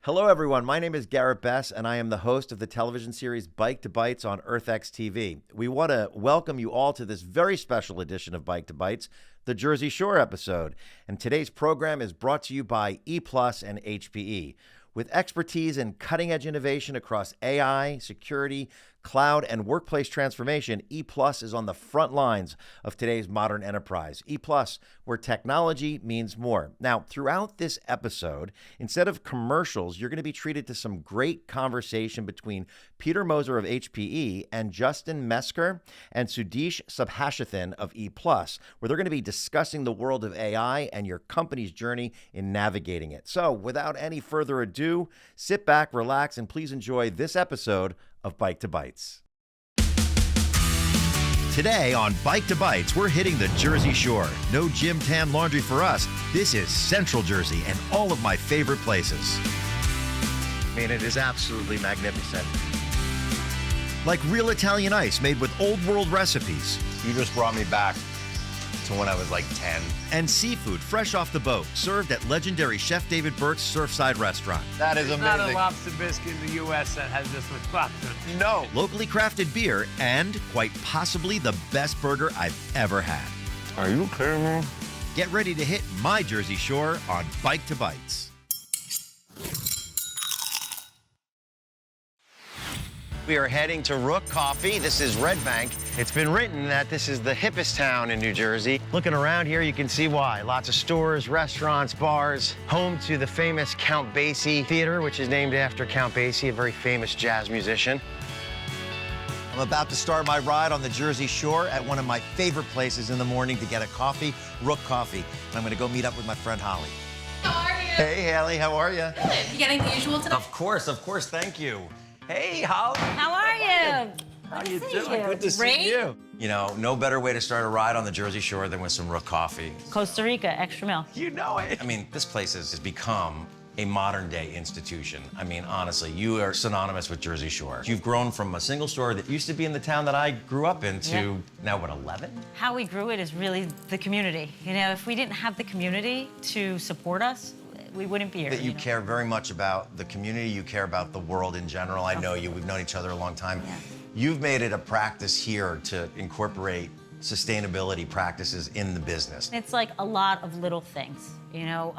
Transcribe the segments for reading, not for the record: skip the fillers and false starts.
Hello, everyone. My name is Garrett Bess, and I am the host of the television series Bike to Bites on EarthX TV. We want to welcome you all to this very special edition of Bike to Bites, the Jersey Shore episode. And today's program is brought to you by ePlus and HPE. With expertise in cutting-edge innovation across AI, security, cloud, and workplace transformation, ePlus is on the front lines of today's modern enterprise. ePlus, where technology means more. Now, throughout this episode, instead of commercials, you're going to be treated to some great conversation between Peter Moser of HPE and Justin Mesker and Sudesh Subhashithan of ePlus, where they're going to be discussing the world of AI and your company's journey in navigating it. So, without any further ado, sit back, relax, and please enjoy this episode of Bike to Bites. Today on Bike to Bites, we're hitting the Jersey Shore. No gym tan laundry for us. This is Central Jersey and all of my favorite places. I mean, it is absolutely magnificent. Like real Italian ice made with old world recipes. You just brought me back to when I was like 10. And seafood fresh off the boat, served at legendary Chef David Burke's Surfside Restaurant. That is amazing. Not a lobster biscuit in the U.S. that has this much lobster. No. Locally crafted beer, and quite possibly the best burger I've ever had. Are you kidding me? Get ready to hit my Jersey Shore on Bike to Bites. We are heading to Rook Coffee. This is Red Bank. It's been written that this is the hippest town in New Jersey. Looking around here, you can see why. Lots of stores, restaurants, bars. Home to the famous Count Basie Theater, which is named after Count Basie, a very famous jazz musician. I'm about to start my ride on the Jersey Shore at one of my favorite places in the morning to get a coffee, Rook Coffee. And I'm going to go meet up with my friend Holly. How are you? Hey, Haley, how are you? Good. You getting the usual today? Of course, thank you. Hey, Holly. How are you? How you see doing? you. Good to Great. see you. You know, no better way to start a ride on the Jersey Shore than with some Rook Coffee. Costa Rica, extra milk. You know it. I mean, this place has become a modern-day institution. I mean, honestly, you are synonymous with Jersey Shore. You've grown from a single store that used to be in the town that I grew up in to now, what, 11? How we grew it is really the community. You know, if we didn't have the community to support us, we wouldn't be here. That you care very much about the community, you care about the world in general. I know you, we've known each other a long time. Yeah. You've made it a practice here to incorporate sustainability practices in the business. It's like a lot of little things, you know.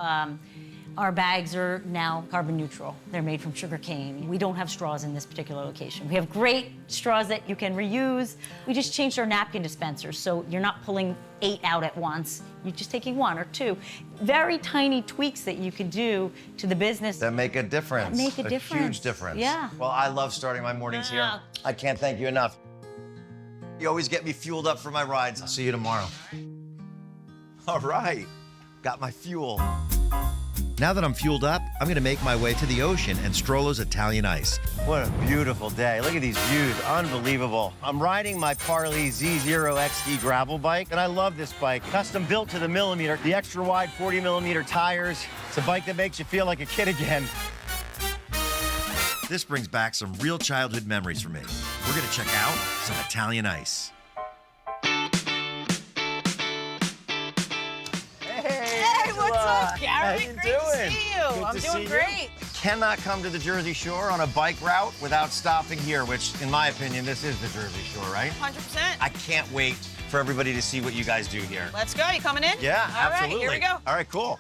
Our bags are now carbon neutral. They're made from sugar cane. We don't have straws in this particular location. We have great straws that you can reuse. We just changed our napkin dispensers, so you're not pulling 8 out at once. You're just taking 1 or 2. Very tiny tweaks that you could do to the business. That make a difference. That make a difference. Huge difference. Yeah. Well, I love starting my mornings Yeah. here. I can't thank you enough. You always get me fueled up for my rides. I'll see you tomorrow. All right. Got my fuel. Now that I'm fueled up, I'm going to make my way to the ocean and Strollo's Italian Ice. What a beautiful day. Look at these views, unbelievable. I'm riding my Parley Z0 XD gravel bike, and I love this bike. Custom built to the millimeter, the extra wide 40 millimeter tires. It's a bike that makes you feel like a kid again. This brings back some real childhood memories for me. We're going to check out some Italian Ice. Hey, what's up, Garrett? How you Great doing? to see you. Good I'm to doing see you. great. Cannot come to the Jersey Shore on a bike route without stopping here, which, in my opinion, this is the Jersey Shore, right? 100%. I can't wait for everybody to see what you guys do here. Let's go. You coming in? Yeah, All right, absolutely. here we go. All right, cool.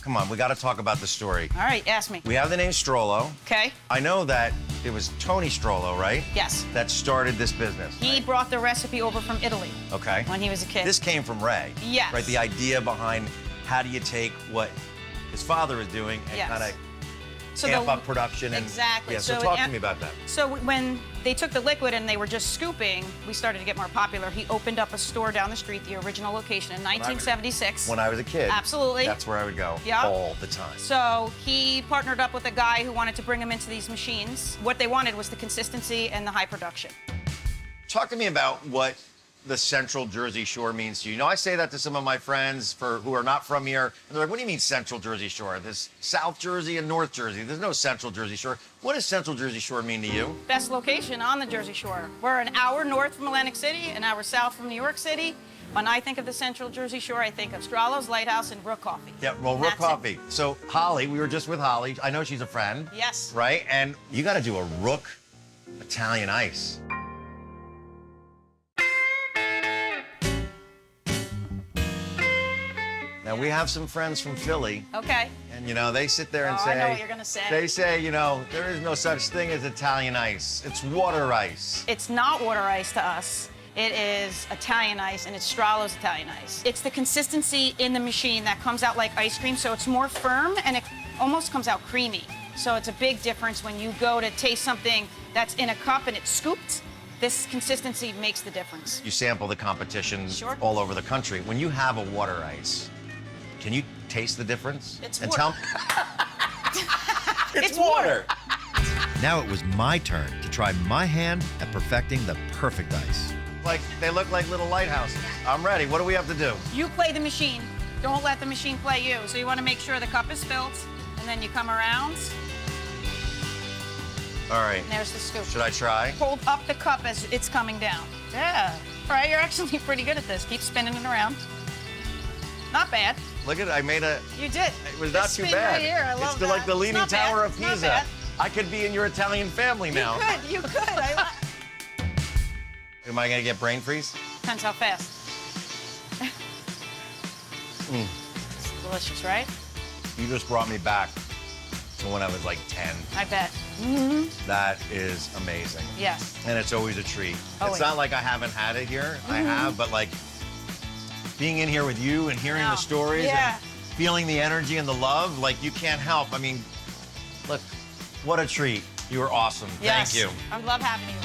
Come on, we got to talk about the story. All right, ask me. We have the name Strollo. Okay. I know that it was Tony Strollo, right? Yes. That started this business. He brought the recipe over from Italy Okay. when he was a kid. This came from Ray. Yes. Right, the idea behind how do you take what his father was doing and Yes. kind of So amp the- up production. And, Exactly. Yeah, so So talk it to me about that. So when they took the liquid and they were just scooping, we started to get more popular. He opened up a store down the street, the original location, in 1976. When I was a kid. Absolutely. That's where I would go Yeah. all the time. So he partnered up with a guy who wanted to bring him into these machines. What they wanted was the consistency and the high production. Talk to me about what the Central Jersey Shore means to you. You know, I say that to some of my friends who are not from here, and they're like, what do you mean Central Jersey Shore? There's South Jersey and North Jersey. There's no Central Jersey Shore. What does Central Jersey Shore mean to you? Best location on the Jersey Shore. We're an hour north from Atlantic City, an hour south from New York City. When I think of the Central Jersey Shore, I think of Strallo's Lighthouse and Rook Coffee. Yeah, well, Rook That's it. Coffee. So Holly, we were just with Holly. I know she's a friend. Yes. Right? And you got to do a Rook Italian ice. Now, we have some friends from Philly, Okay. and, they sit there and Oh, say... I know what you're gonna say. They say, there is no such thing as Italian ice. It's water ice. It's not water ice to us. It is Italian ice, and it's Strallo's Italian ice. It's the consistency in the machine that comes out like ice cream, so it's more firm, and it almost comes out creamy. So it's a big difference when you go to taste something that's in a cup and it's scooped. This consistency makes the difference. You sample the competition Sure. all over the country. When you have a water ice, can you taste the difference? It's and water. It's water. Now it was my turn to try my hand at perfecting the perfect ice. They look like little lighthouses. I'm ready. What do we have to do? You play the machine. Don't let the machine play you. So you want to make sure the cup is filled, and then you come around, All right. and there's the scoop. Should I try? Hold up the cup as it's coming down. Yeah. All right, you're actually pretty good at this. Keep spinning it around. Not bad. Look at it. I made a... You did. It was not This too spin bad. Right here. I love it's that. like the It's Leaning not bad. Tower of It's not Pisa. bad. I could be in your Italian family now. You could. Am I going to get brain freeze? Depends how fast. It's delicious, right? You just brought me back to when I was like 10. I bet. That is amazing. Yes. And it's always a treat. Always. It's not like I haven't had it here. I have, but being in here with you and hearing the No. stories Yeah. and feeling the energy and the love, you can't help. I mean, look, what a treat. You were awesome. Yes. Thank you. I love having you.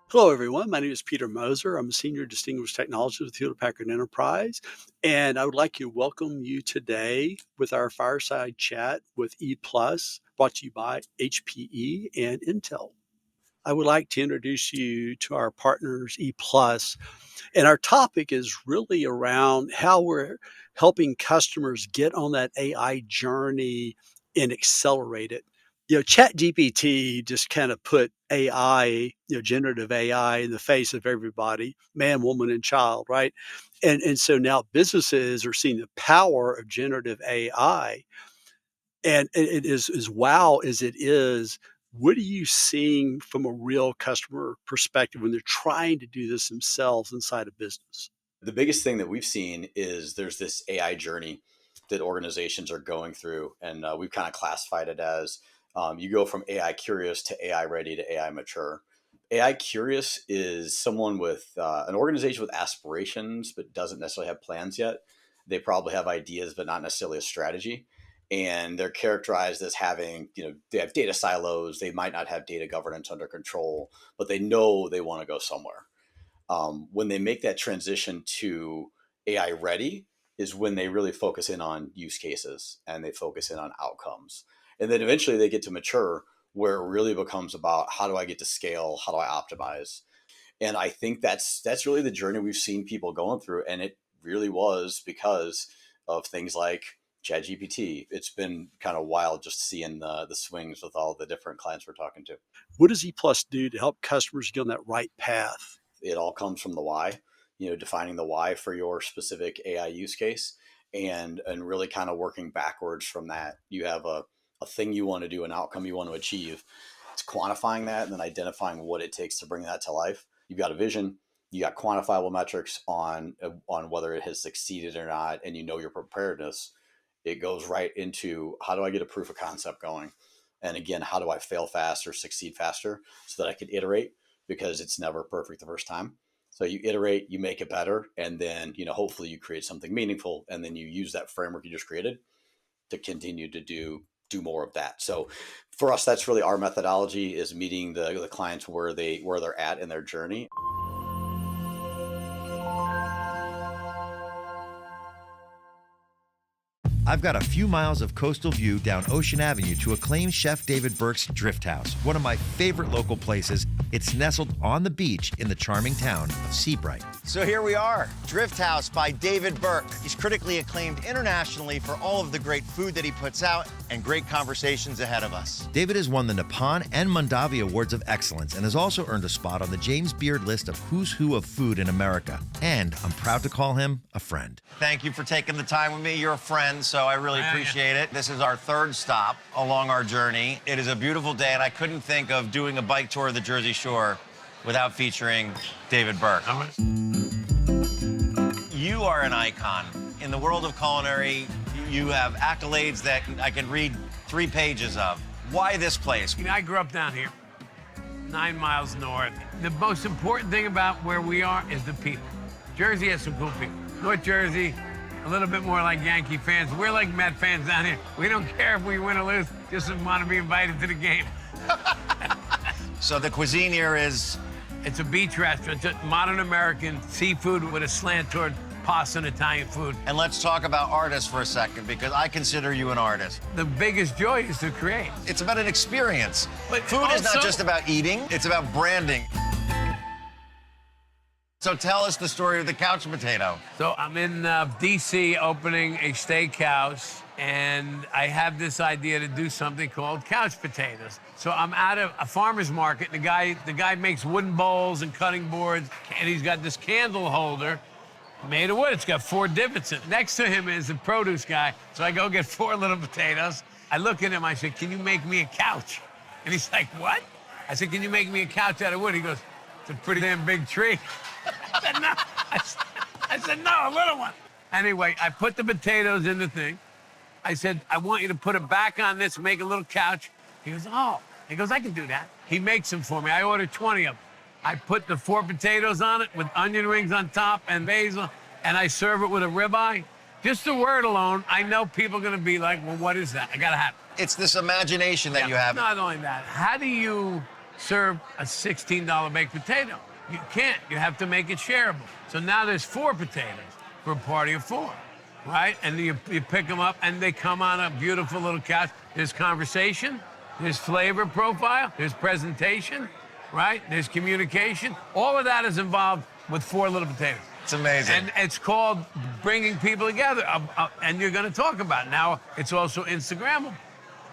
Hello, everyone. My name is Peter Moser. I'm a Senior Distinguished Technologist with Hewlett-Packard Enterprise, and I would like to welcome you today with our fireside chat with ePlus, brought to you by HPE and Intel. I would like to introduce you to our partners, ePlus, and our topic is really around how we're helping customers get on that AI journey and accelerate it. ChatGPT just kind of put AI, generative AI in the face of everybody, man, woman, and child, right? And so now businesses are seeing the power of generative AI. And it is as wow as it is, what are you seeing from a real customer perspective when they're trying to do this themselves inside a business? The biggest thing that we've seen is there's this AI journey that organizations are going through. And we've kind of classified it as you go from AI curious to AI ready to AI mature. AI curious is someone with an organization with aspirations, but doesn't necessarily have plans yet. They probably have ideas, but not necessarily a strategy. And they're characterized as having, they have data silos. They might not have data governance under control, but they know they want to go somewhere. When they make that transition to AI ready is when they really focus in on use cases and they focus in on outcomes. And then eventually they get to mature, where it really becomes about how do I get to scale? How do I optimize? And I think that's really the journey we've seen people going through. And it really was because of things like ChatGPT. It's been kind of wild just seeing the swings with all the different clients we're talking to. What does ePlus do to help customers get on that right path? It all comes from the why, defining the why for your specific AI use case and really kind of working backwards from that. You have a thing you want to do, an outcome you want to achieve. It's quantifying that and then identifying what it takes to bring that to life. You've got a vision, you got quantifiable metrics on whether it has succeeded or not, and your preparedness. It goes right into how do I get a proof of concept going? And again, how do I fail fast or succeed faster so that I can iterate, because it's never perfect the first time. So you iterate, you make it better, and then hopefully you create something meaningful, and then you use that framework you just created to continue to do more of that. So for us, that's really our methodology, is meeting the clients where they're at in their journey. I've got a few miles of coastal view down Ocean Avenue to acclaimed chef David Burke's Drift House, one of my favorite local places It's nestled on the beach in the charming town of Seabright. So here we are, Drift House by David Burke. He's critically acclaimed internationally for all of the great food that he puts out and great conversations ahead of us. David has won the Nippon and Mondavi Awards of Excellence and has also earned a spot on the James Beard list of Who's Who of Food in America. And I'm proud to call him a friend. Thank you for taking the time with me. You're a friend, so I really appreciate it. This is our third stop along our journey. It is a beautiful day, and I couldn't think of doing a bike tour of the Jersey Shore without featuring David Burke. You are an icon. In the world of culinary, you have accolades that I can read 3 pages of. Why this place? You know, I grew up down here, 9 miles north. The most important thing about where we are is the people. Jersey has some cool people. North Jersey, a little bit more like Yankee fans. We're like Met fans down here. We don't care if we win or lose, just want to be invited to the game. So the cuisine here is? It's a beach restaurant, just modern American seafood with a slant toward pasta and Italian food. And let's talk about artists for a second, because I consider you an artist. The biggest joy is to create. It's about an experience. But food is not also- just about eating, it's about branding. So tell us the story of the couch potato. So I'm in D.C. opening a steakhouse, and I have this idea to do something called couch potatoes. So I'm at a farmer's market, and the guy makes wooden bowls and cutting boards, and he's got this candle holder made of wood. It's got 4 divots in it. Next to him is the produce guy, so I go get 4 little potatoes. I look at him, I say, "Can you make me a couch?" And he's like, "What?" I said, "Can you make me a couch out of wood?" He goes, "It's a pretty damn big tree." I said, "No." I said, "No, a little one." Anyway, I put the potatoes in the thing. I said, "I want you to put it back on this, make a little couch." He goes, "Oh." He goes, "I can do that." He makes them for me. I ordered 20 of them. I put the 4 potatoes on it with onion rings on top and basil, and I serve it with a ribeye. Just the word alone, I know people are gonna be like, "Well, what is that?" I gotta have it. It's this imagination that you have. Not only that, how do you serve a $16 baked potato? You can't. You have to make it shareable. So now there's 4 potatoes for a party of 4, right? And you pick them up, and they come on a beautiful little couch. There's conversation, there's flavor profile, there's presentation, right? There's communication. All of that is involved with 4 little potatoes. It's amazing. And it's called bringing people together, and you're going to talk about it. Now, it's also Instagrammable,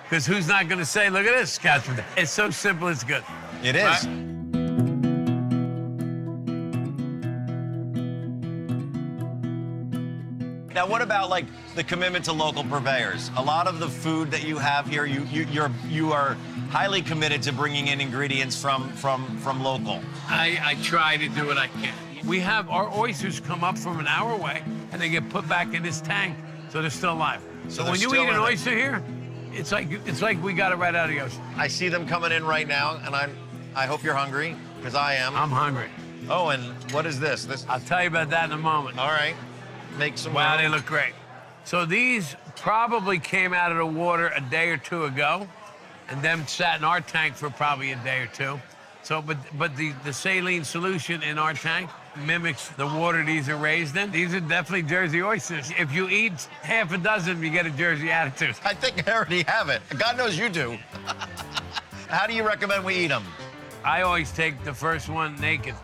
because who's not going to say, "Look at this couch potato"? It's so simple, it's good. It is. Right? Now, what about like the commitment to local purveyors? A lot of the food that you have here, you are highly committed to bringing in ingredients from local. I try to do what I can. We have our oysters come up from an hour away, and they get put back in this tank, so they're still alive. So they're when you still eat an in it. oyster here, it's like we got it right out of the ocean. I see them coming in right now, and I hope you're hungry, because I am. I'm hungry. Oh, and what is this? I'll tell you about that in a moment. All right. Make some. Wow, room. they look great. So these probably came out of the water a day or 2 ago, and then sat in our tank for probably a day or 2. So, but the saline solution in our tank mimics the water these are raised in. These are definitely Jersey oysters. If you eat half a dozen, you get a Jersey attitude. I think I already have it. God knows you do. How do you recommend we eat them? I always take the first one naked.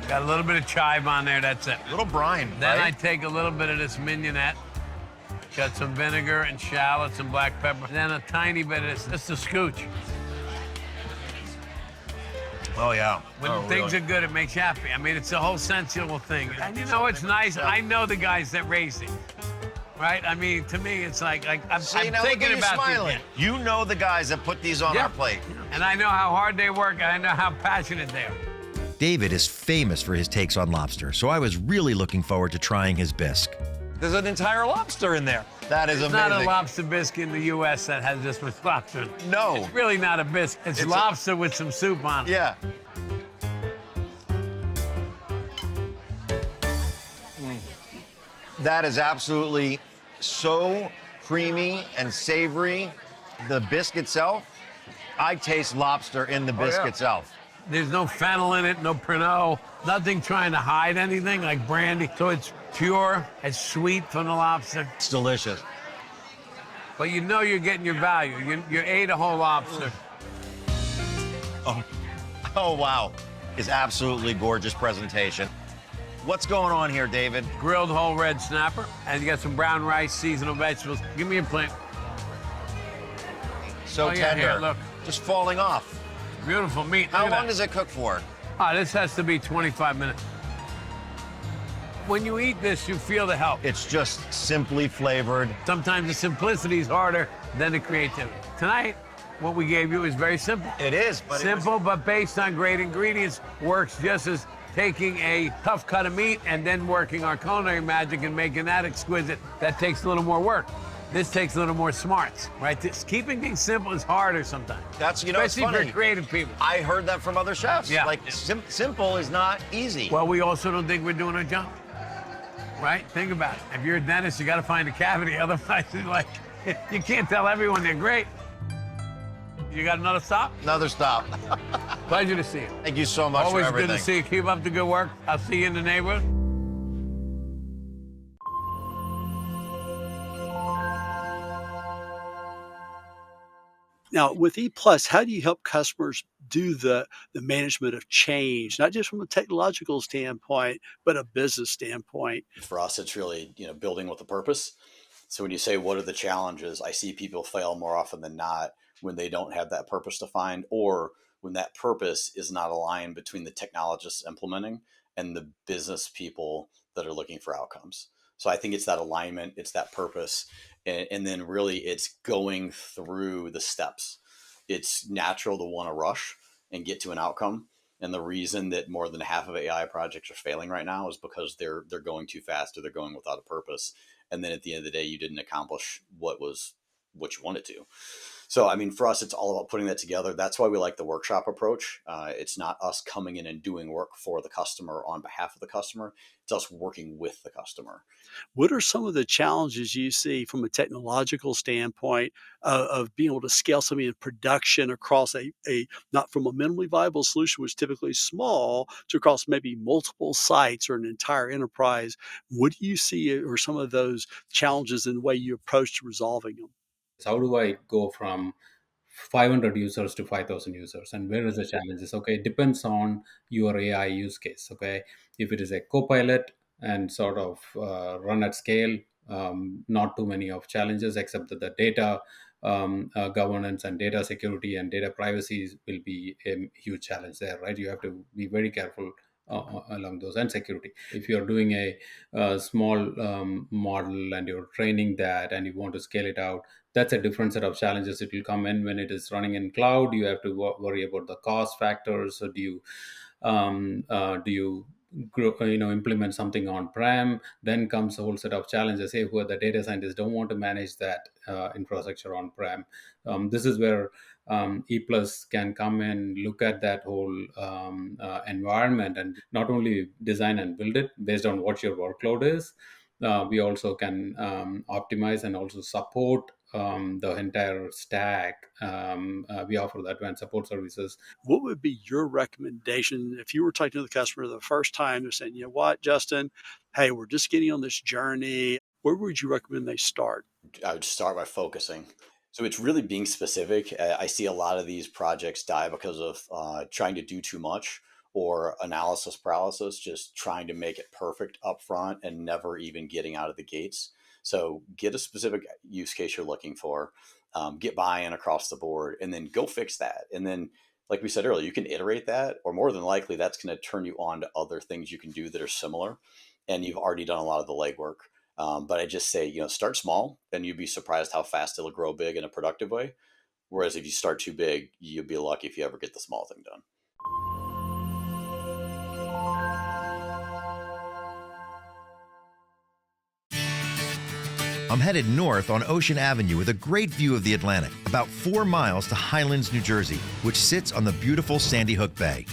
Got a little bit of chive on there, that's it. A little brine, Then I right? take a little bit of this mignonette. Got some vinegar and shallots and black pepper. Then a tiny bit of this, just a scooch. Oh, yeah. When Oh, things really? are good, it makes you happy. I mean, it's a whole sensual thing. And you know what's nice? I know the guys that raised it, right? I mean, to me, it's like I'm See, now thinking look at about you smiling. these. You know the guys that put these on Yeah. our plate. And I know how hard they work, and I know how passionate they are. David is famous for his takes on lobster, so I was really looking forward to trying his bisque. There's an entire lobster in there. That is There's amazing. not a lobster bisque in the U.S. that has this much lobster. No. It's really not a bisque. It's It's lobster with some soup on it. Yeah. That is absolutely so creamy and savory. The bisque itself, I taste lobster in the bisque yeah. itself. There's no fennel in it, no Pernod, nothing trying to hide anything like brandy. So it's pure, it's sweet from the lobster. It's delicious. but you know you're getting your value. You ate a whole lobster. Oh, wow. Is absolutely gorgeous presentation. What's going on here, David? Grilled whole red snapper, and you got some brown rice, seasonal vegetables. Give me a plate. So Oh, yeah, tender. here, look. Just falling off. Beautiful meat. How Look at long that. does it cook for? This has to be 25 minutes. When you eat this, you feel the help. It's just simply flavored. Sometimes the simplicity is harder than the creativity. Tonight, what we gave you is very simple. It is, but Simple, but based on great ingredients, works just as taking a tough cut of meat and then working our culinary magic and making that exquisite. That takes a little more work. This takes a little more smarts, right? Keeping things simple is harder sometimes. That's, you know, it's especially funny. for creative people. I heard that from other chefs. Yeah. Like, simple is not easy. Well, we also don't think we're doing our job, right? Think about it. If you're a dentist, you got to find a cavity. Otherwise, it's like, you can't tell everyone they're great. You got another stop? Another stop. Pleasure to see you. Thank you so much Always for everything. good to see you. Keep up the good work. I'll see you in the neighborhood. Now, with ePlus, how do you help customers do the management of change, not just from a technological standpoint, but a business standpoint? For us, it's really, building with a purpose. So when you say, what are the challenges? I see people fail more often than not when they don't have that purpose defined, or when that purpose is not aligned between the technologists implementing and the business people that are looking for outcomes. So I think it's that alignment, it's that purpose, and then really it's going through the steps. It's natural to want to rush and get to an outcome. And the reason that more than half of AI projects are failing right now is because they're going too fast, or they're going without a purpose. And then at the end of the day, you didn't accomplish what you wanted to. So, I mean, for us, it's all about putting that together. That's why we like the workshop approach. It's not us coming in and doing work for the customer on behalf of the customer. It's us working with the customer. What are some of the challenges you see from a technological standpoint of being able to scale something in production across a not from a minimally viable solution, which is typically small, to across maybe multiple sites or an entire enterprise? What do you see are some of those challenges in the way you approach resolving them? How do I go from 500 users to 5,000 users? And where is the challenges? Okay, it depends on your AI use case. Okay, if it is a co-pilot and sort of run at scale, not too many of challenges, except that the data governance and data security and data privacy will be a huge challenge there, right? You have to be very careful along those, and security. If you're doing a small model and you're training that and you want to scale it out, that's a different set of challenges. It will come in when it is running in cloud. You have to worry about the cost factors. So do you implement something on-prem? Then comes a whole set of challenges. Hey, who are the data scientists don't want to manage that infrastructure on-prem. This is where ePlus can come and look at that whole environment and not only design and build it based on what your workload is. We also can optimize and also support the entire stack. We offer the advanced support services. What would be your recommendation if you were talking to the customer the first time? They're saying, you know what, Justin, hey, we're just getting on this journey. Where would you recommend they start? I would start by focusing. So it's really being specific. I see a lot of these projects die because of trying to do too much, or analysis paralysis, just trying to make it perfect up front and never even getting out of the gates. So get a specific use case you're looking for, get buy-in across the board, and then go fix that. And then, like we said earlier, you can iterate that, or more than likely, that's going to turn you on to other things you can do that are similar. And you've already done a lot of the legwork. But I just say, start small, and you'd be surprised how fast it'll grow big in a productive way. Whereas if you start too big, you'll be lucky if you ever get the small thing done. I'm headed north on Ocean Avenue with a great view of the Atlantic, about 4 miles to Highlands, New Jersey, which sits on the beautiful Sandy Hook Bay.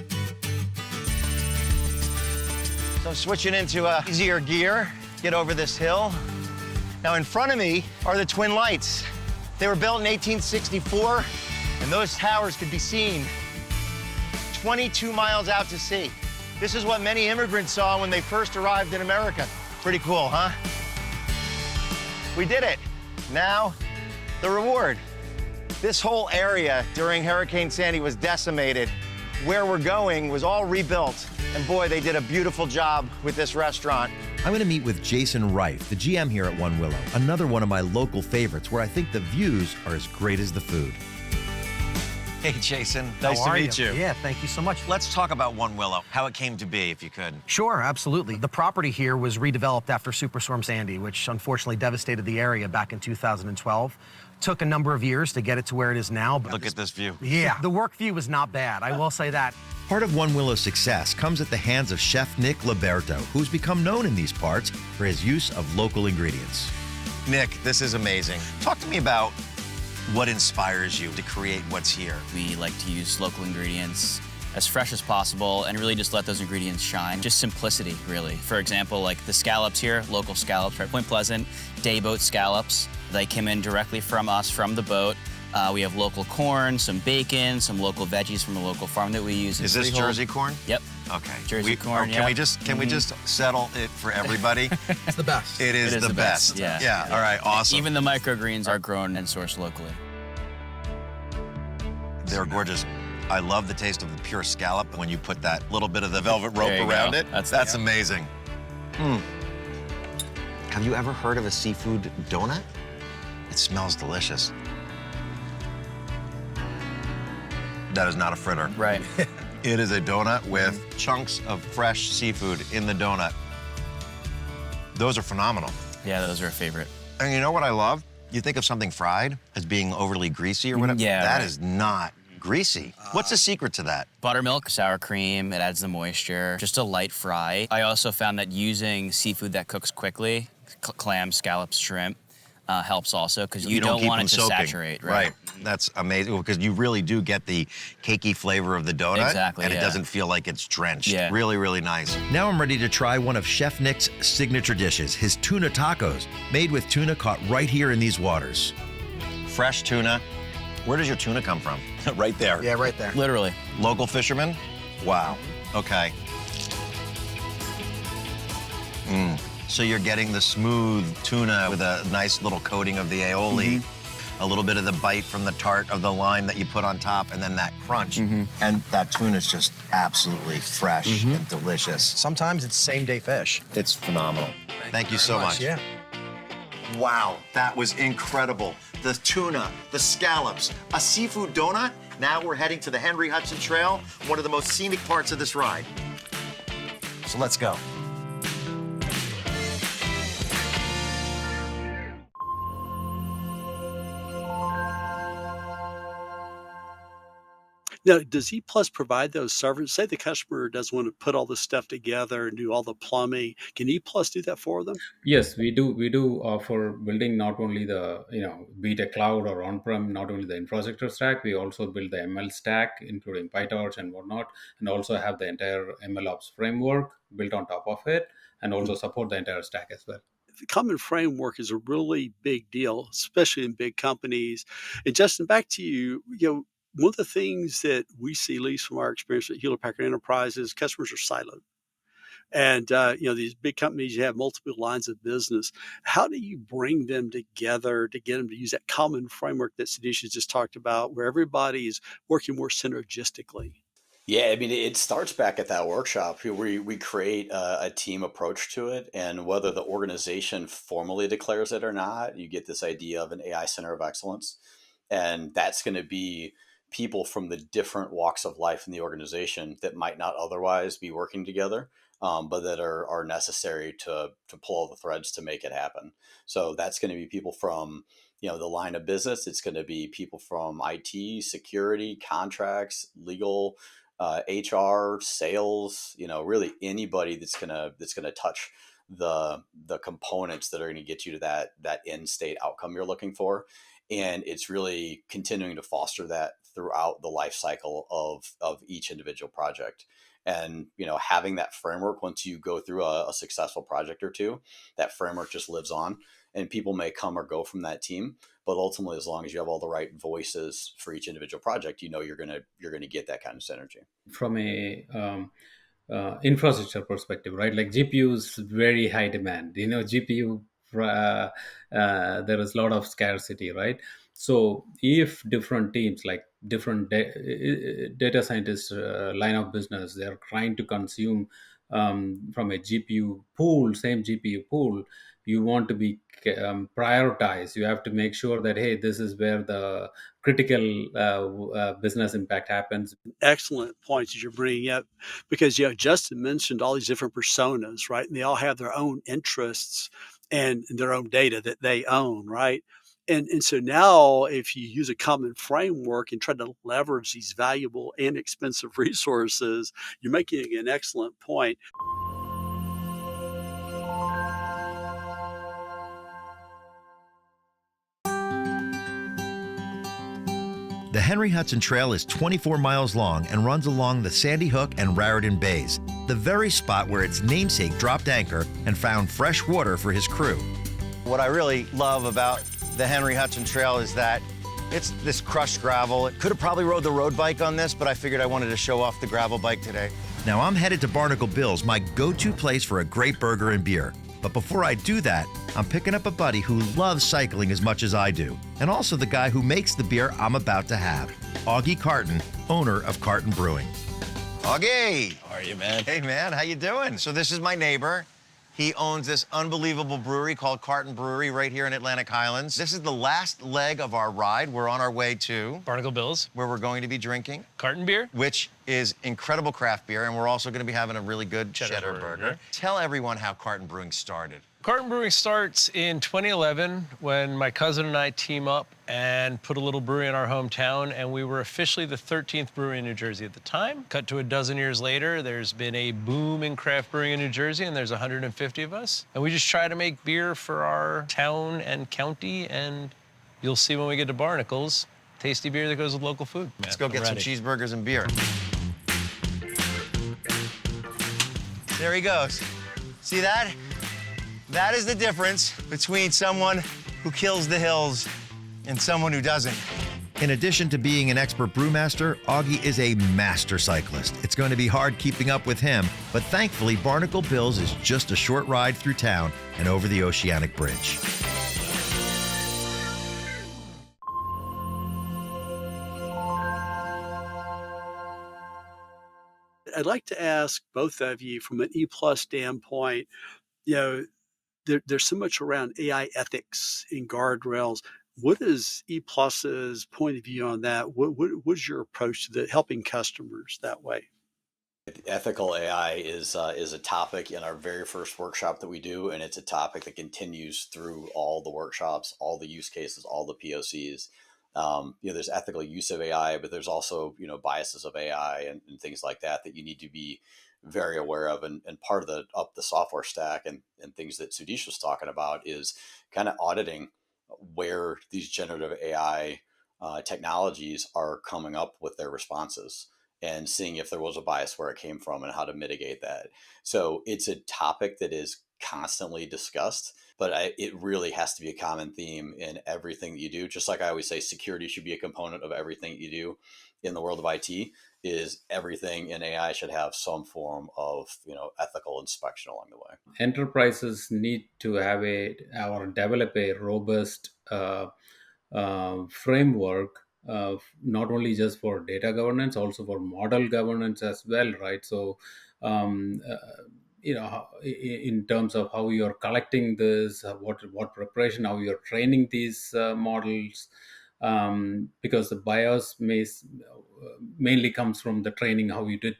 So switching into easier gear, get over this hill. Now in front of me are the Twin Lights. They were built in 1864, and those towers could be seen 22 miles out to sea. This is what many immigrants saw when they first arrived in America. Pretty cool, huh? We did it. Now, The reward. This whole area during Hurricane Sandy was decimated. Where we're going was all rebuilt. And boy, they did a beautiful job with this restaurant. I'm going to meet with Jason Reif, the GM here at One Willow, another one of my local favorites where I think the views are as great as the food. Hey, Jason. Nice to meet you. Yeah, thank you so much. Let's talk about One Willow, how it came to be, if you could. Sure, absolutely. The property here was redeveloped after Superstorm Sandy, which unfortunately devastated the area back in 2012. Took a number of years to get it to where it is now. But Look at this view. Yeah, the work view is not bad. I will say that. Part of One Willow's success comes at the hands of Chef Nick Liberto, who's become known in these parts for his use of local ingredients. Nick, this is amazing. Talk to me about what inspires you to create what's here. We like to use local ingredients as fresh as possible and really just let those ingredients shine. Just simplicity, really. For example, like the scallops here, local scallops, right? Point Pleasant, day boat scallops. They came in directly from us, from the boat. We have local corn, some bacon, some local veggies from a local farm that we use. Is this Jersey corn? Yep. Okay. Jersey corn, Can we just settle it for everybody? It's the best. It is the best. Yeah. Yeah. All right. Awesome. Even the microgreens are grown and sourced locally. They're gorgeous. I love the taste of the pure scallop when you put that little bit of the velvet rope There you around go. it. That's amazing. Have you ever heard of a seafood donut? It smells delicious. That is not a fritter. Right. It is a donut with chunks of fresh seafood in the donut. Those are phenomenal. Yeah, those are a favorite. And you know what I love? You think of something fried as being overly greasy or whatever. Yeah, That right. is not greasy. What's the secret to that? Buttermilk, sour cream, it adds the moisture, just a light fry. I also found that using seafood that cooks quickly, clams, scallops, shrimp, helps also because you don't keep want them it to soaking. saturate. Right. That's amazing because you really do get the cakey flavor of the donut. Exactly, And it yeah. doesn't feel like it's drenched. Yeah. Really, really nice. Now I'm ready to try one of Chef Nick's signature dishes, his tuna tacos, made with tuna caught right here in these waters. Fresh tuna. Where does your tuna come from? Right there. Yeah, right there. Literally. Local fishermen? Wow. Okay. So you're getting the smooth tuna with a nice little coating of the aioli, a little bit of the bite from the tart of the lime that you put on top, and then that crunch. And that tuna is just absolutely fresh and delicious. Sometimes it's same-day fish. It's phenomenal. Thank you so much. Yeah. Wow, that was incredible. The tuna, the scallops, a seafood donut. Now we're heading to the Henry Hudson Trail, one of the most scenic parts of this ride. So let's go. Now, does ePlus provide those servers? Say the customer doesn't want to put all this stuff together and do all the plumbing. Can ePlus do that for them? Yes, we do. We do offer building not only the, be it a cloud or on-prem, not only the infrastructure stack, we also build the ML stack, including PyTorch and whatnot, and also have the entire MLOps framework built on top of it, and also support the entire stack as well. The common framework is a really big deal, especially in big companies. And Justin, back to you. One of the things that we see, at least from our experience at Hewlett Packard Enterprise, is customers are siloed. And, these big companies, you have multiple lines of business. How do you bring them together to get them to use that common framework that Sadisha just talked about, where everybody is working more synergistically? Yeah, I mean, it starts back at that workshop where we create a team approach to it. And whether the organization formally declares it or not, you get this idea of an AI center of excellence. And that's going to be people from the different walks of life in the organization that might not otherwise be working together, but that are necessary to pull all the threads to make it happen. So that's going to be people from the line of business. It's going to be people from IT, security, contracts, legal, HR, sales. Really anybody that's gonna touch the components that are going to get you to that end state outcome you're looking for. And it's really continuing to foster that throughout the life cycle of each individual project. And, having that framework, once you go through a successful project or two, that framework just lives on, and people may come or go from that team. But ultimately, as long as you have all the right voices for each individual project, you're going to get that kind of synergy. From a infrastructure perspective, right? Like GPUs, very high demand. GPU, there is a lot of scarcity, right? So if different teams, like different data scientist line of business, they're trying to consume from a GPU pool, same GPU pool, you want to be prioritized. You have to make sure that, hey, this is where the critical business impact happens. Excellent points that you're bringing up, because Justin mentioned all these different personas, right? And they all have their own interests and their own data that they own, right? And so now, if you use a common framework and try to leverage these valuable and expensive resources, you're making an excellent point. The Henry Hudson Trail is 24 miles long and runs along the Sandy Hook and Raritan Bays, the very spot where its namesake dropped anchor and found fresh water for his crew. What I really love about the Henry Hudson Trail is that it's this crushed gravel. It could have probably rode the road bike on this, but I figured I wanted to show off the gravel bike today. Now I'm headed to Barnacle Bill's, my go-to place for a great burger and beer. But before I do that, I'm picking up a buddy who loves cycling as much as I do, and also the guy who makes the beer I'm about to have, Augie Carton, owner of Carton Brewing. Augie! How are you, man? Hey, man, how you doing? So this is my neighbor. He owns this unbelievable brewery called Carton Brewery right here in Atlantic Highlands. This is the last leg of our ride. We're on our way to Barnacle Bills. where we're going to be drinking, Carton beer. which is incredible craft beer, and we're also going to be having a really good Cheddar cheddar burger. burger. Tell everyone how Carton Brewing started. Carton Brewing starts in 2011 when my cousin and I team up and put a little brewery in our hometown, and we were officially the 13th brewery in New Jersey at the time. Cut to a dozen years later, there's been a boom in craft brewing in New Jersey, and there's 150 of us. And we just try to make beer for our town and county, and you'll see when we get to Barnacles, tasty beer that goes with local food. Let's go get some cheeseburgers and beer. There he goes. See that? That is the difference between someone who kills the hills and someone who doesn't. In addition to being an expert brewmaster, Augie is a master cyclist. It's going to be hard keeping up with him, but thankfully Barnacle Bill's is just a short ride through town and over the Oceanic Bridge. I'd like to ask both of you, from an ePlus standpoint, there's so much around AI ethics and guardrails. What is ePlus's point of view on that? What's your approach to helping customers that way? Ethical AI is a topic in our very first workshop that we do, and it's a topic that continues through all the workshops, all the use cases, all the POCs. There's ethical use of AI, but there's also biases of AI and things like that you need to be very aware of. And part of the software stack and things that Sudesh was talking about is kind of auditing where these generative AI technologies are coming up with their responses and seeing if there was a bias where it came from and how to mitigate that. So it's a topic that is constantly discussed, but it really has to be a common theme in everything that you do. Just like I always say, security should be a component of everything you do in the world of IT. Is everything in AI should have some form of ethical inspection along the way. Enterprises need to have or develop a robust framework, not only just for data governance, also for model governance as well, right? So in terms of how you're collecting this, what preparation, how you're training these models, because the bias mainly comes from the training, how you did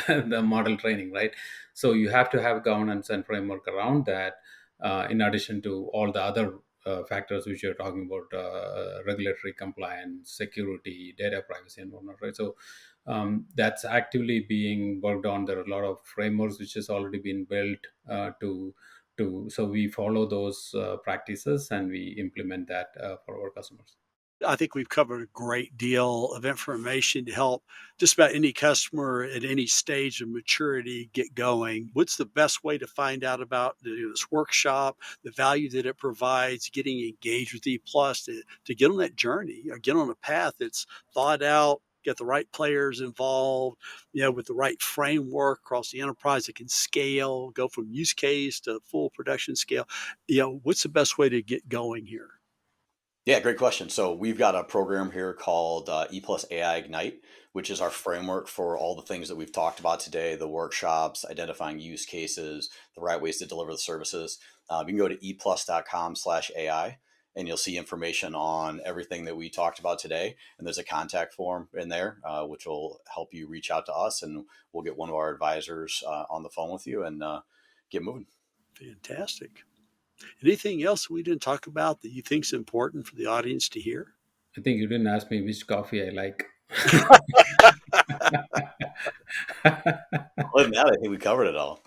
the model training, right? So you have to have governance and framework around that, in addition to all the other factors which you're talking about, regulatory compliance, security, data privacy, and whatnot, right? So that's actively being worked on. There are a lot of frameworks which has already been built so we follow those practices and we implement that for our customers. I think we've covered a great deal of information to help just about any customer at any stage of maturity get going. What's the best way to find out about this workshop, the value that it provides, getting engaged with ePlus to get on that journey or get on a path that's thought out, get the right players involved, with the right framework across the enterprise that can scale, go from use case to full production scale? What's the best way to get going here? Yeah, great question. So we've got a program here called ePlus AI Ignite, which is our framework for all the things that we've talked about today, the workshops, identifying use cases, the right ways to deliver the services. You can go to eplus.com/AI and you'll see information on everything that we talked about today. And there's a contact form in there, which will help you reach out to us, and we'll get one of our advisors on the phone with you and get moving. Fantastic. Anything else we didn't talk about that you think is important for the audience to hear? I think you didn't ask me which coffee I like. Other than that, I think we covered it all.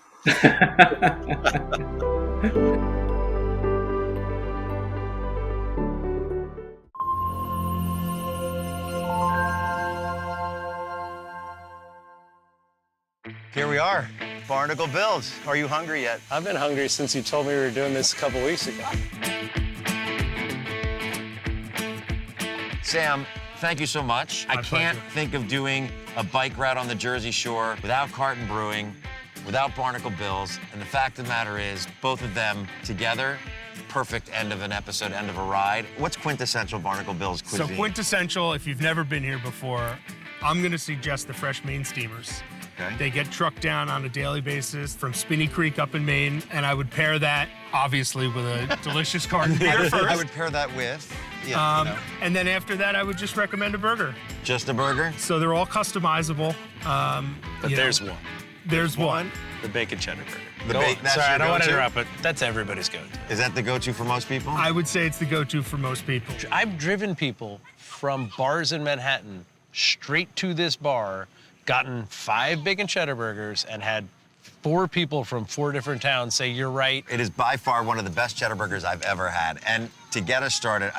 Here we are, Barnacle Bills. Are you hungry yet? I've been hungry since you told me we were doing this a couple weeks ago. Sam, thank you so much. I can't think of doing a bike route on the Jersey Shore without Carton Brewing, without Barnacle Bills. And the fact of the matter is, both of them together, perfect end of an episode, end of a ride. What's quintessential Barnacle Bills cuisine? So quintessential, if you've never been here before, I'm gonna suggest the Fresh Maine Steamers. Okay. They get trucked down on a daily basis from Spinney Creek up in Maine, and I would pair that, obviously, with a delicious Carton beer first. I would pair that with, yeah, you know. And then after that, I would just recommend a burger. Just a burger? So they're all customizable. But there's one. There's one. The bacon cheddar burger. That's Sorry, your I don't want to go-to? interrupt, but that's everybody's go-to. Is that the go-to for most people? I would say it's the go-to for most people. I've driven people from bars in Manhattan straight to this bar, gotten 5 bacon cheddar burgers, and had 4 people from 4 different towns say, "You're right." It is by far one of the best cheddar burgers I've ever had. And to get us started,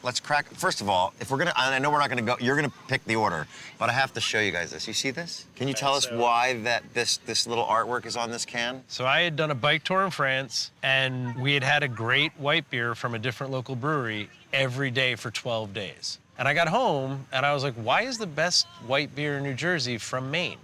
let's crack. First of all, if we're gonna, I know we're not gonna go. You're gonna pick the order, but I have to show you guys this. You see this? Can you tell us why this little artwork is on this can? So I had done a bike tour in France, and we had a great white beer from a different local brewery every day for 12 days. And I got home, and I was like, why is the best white beer in New Jersey from Maine?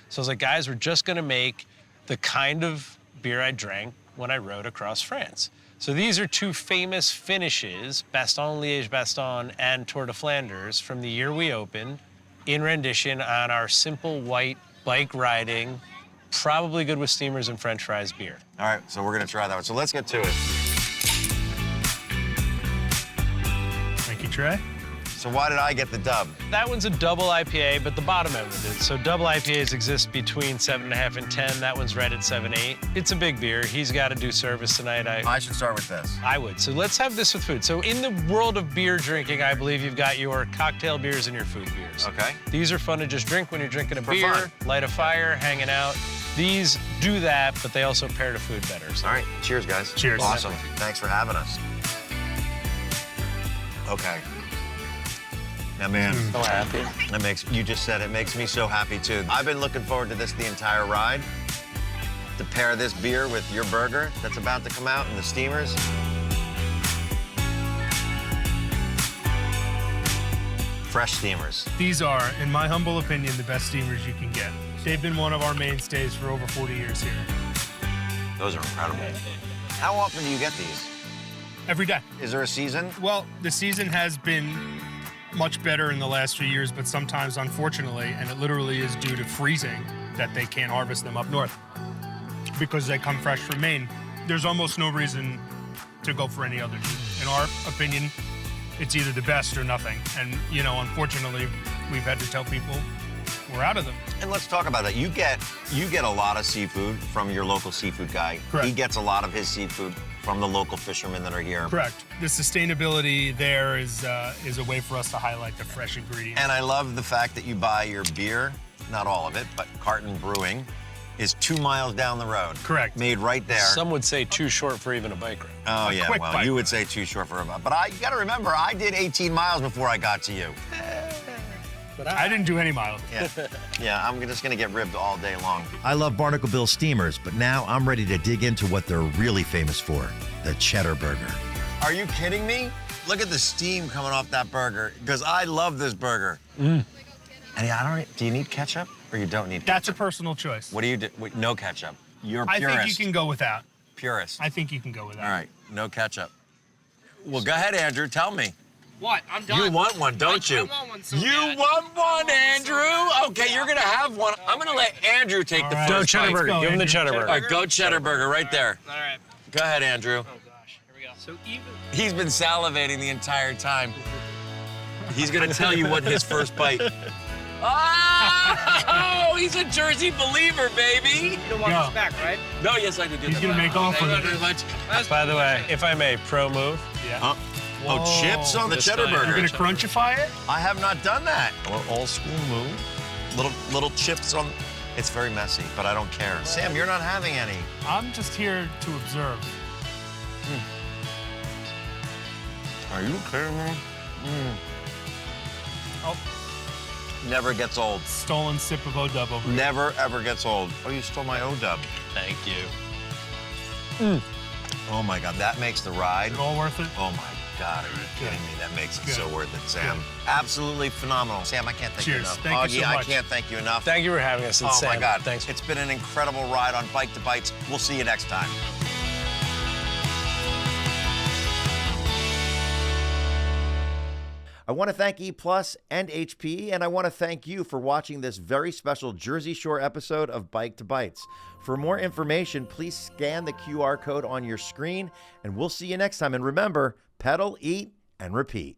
So I was like, guys, we're just gonna make the kind of beer I drank when I rode across France. So these are 2 famous finishes, Bastogne Liège Bastogne and Tour de Flanders, from the year we opened, in rendition on our simple white bike riding, probably good with steamers and French fries beer. All right, so we're gonna try that one. So let's get to it. Thank you, Trey. So why did I get the dub? That one's a double IPA, but the bottom end of it. So double IPAs exist between 7.5 and 10. That one's right at 7.8. It's a big beer. He's got to do service tonight. I should start with this. I would. So let's have this with food. So in the world of beer drinking, I believe you've got your cocktail beers and your food beers. Okay. These are fun to just drink when you're drinking a beer, fun. light a fire, hanging out. These do that, but they also pair to food better. So. All right, cheers, guys. Cheers. Awesome. Thanks for having us. Okay. Now, man, So happy. you just said it makes me so happy too. I've been looking forward to this the entire ride. To pair this beer with your burger that's about to come out and the steamers. Fresh steamers. These are, in my humble opinion, the best steamers you can get. They've been one of our mainstays for over 40 years here. Those are incredible. How often do you get these? Every day. Is there a season? Well, the season has been much better in the last few years, but sometimes, unfortunately, and it literally is due to freezing, that they can't harvest them up north because they come fresh from Maine. There's almost no reason to go for any other. In our opinion, it's either the best or nothing. And, you know, unfortunately, we've had to tell people we're out of them. And let's talk about that. You get a lot of seafood from your local seafood guy. Correct. He gets a lot of his seafood from the local fishermen that are here. Correct. The sustainability there is a way for us to highlight the fresh ingredients. And I love the fact that you buy your beer, not all of it, but Carton Brewing is 2 miles down the road. Correct. Made right there. Some would say too short for even a bike ride. Oh, yeah, quick well, bike you would ride. say too short for a bike. But you gotta remember, I did 18 miles before I got to you. But I didn't do any miles. Yeah, I'm just gonna get ribbed all day long. I love Barnacle Bill steamers, but now I'm ready to dig into what they're really famous for, the cheddar burger. Are you kidding me? Look at the steam coming off that burger, because I love this burger. And do you need ketchup or you don't need ketchup? That's a personal choice. What do you do? Wait, no ketchup. You're I purist. think you can go without. Purist. I think you can go without. All right, no ketchup. Well, go ahead, Andrew, tell me. What? I'm done. You want one, don't you? I want one so you bad. want one, Andrew? So Okay, you're gonna have one. I'm gonna let Andrew take the Go first cheddar bite. burger. Give him the cheddar burger. All right, go cheddar burger right there. All right. Go ahead, Andrew. Oh gosh. Here we go. So even. He's been salivating the entire time. He's gonna tell you what his first bite. Oh, he's a Jersey believer, baby. You don't want this back, right? No, yes, I do. He's gonna make off with Thank you it. very much. By the way, if I may, pro move. Yeah. Oh, chips on the This cheddar guy. burger. You're gonna crunchify it? I have not done that. Old school move. Little chips on. It's very messy, but I don't care. Sam, you're not having any. I'm just here to observe. Are you kidding me? Oh, Never gets old. stolen sip of O-Dub over here. Never ever gets old. Oh, you stole my O-Dub. Thank you. Oh my God, that makes the ride. Is it all worth it? Oh my God, are you kidding me? That makes it Good. so worth it, Sam. Good. Absolutely phenomenal. Sam, I can't thank you Cheers. enough. Thank you so I much. can't thank you enough. Thank you for having us. It's Oh my Sam. God. Thanks. It's been an incredible ride on Bike to Bites. We'll see you next time. I want to thank ePlus and HPE, and I want to thank you for watching this very special Jersey Shore episode of Bike to Bites. For more information, please scan the QR code on your screen, and we'll see you next time. And remember, pedal, eat, and repeat.